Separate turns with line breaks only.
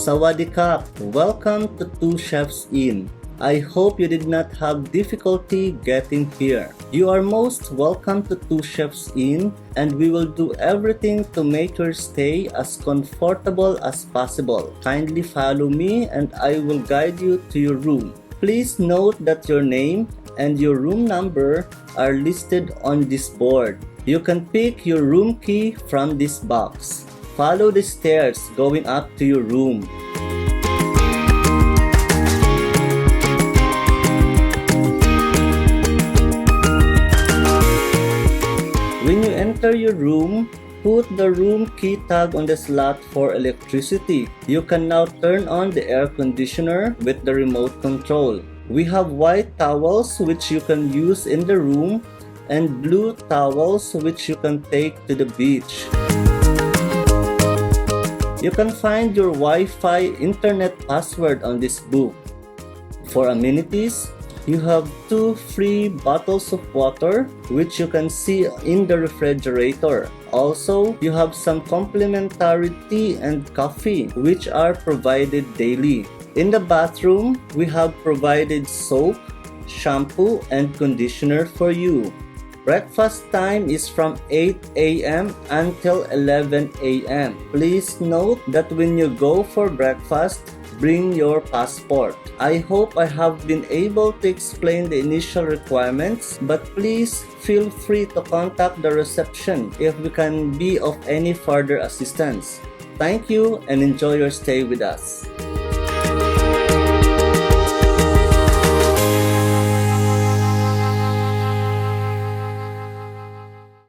Sawadee Kap! Welcome to Two Chefs Inn. I hope you did not have difficulty getting here. You are most welcome to Two Chefs Inn, and we will do everything to make your stay as comfortable as possible. Kindly follow me and I will guide you to your room. Please note that your name and your room number are listed on this board. You can pick your room key from this box. Follow the stairs going up to your room. When you enter your room, put the room key tag on the slot for electricity. You can now turn on the air conditioner with the remote control. We have white towels which you can use in the room and blue towels which you can take to the beach. You can find your Wi-Fi internet password on this book. For amenities, you have 2 free bottles of water which you can see in the refrigerator. Also, you have some complimentary tea and coffee which are provided daily. In the bathroom, we have provided soap, shampoo, and conditioner for you. Breakfast time is from 8 a.m. until 11 a.m. Please note that when you go for breakfast, bring your passport. I hope I have been able to explain the initial requirements, but please feel free to contact the reception if we can be of any further assistance. Thank you and enjoy your stay with us.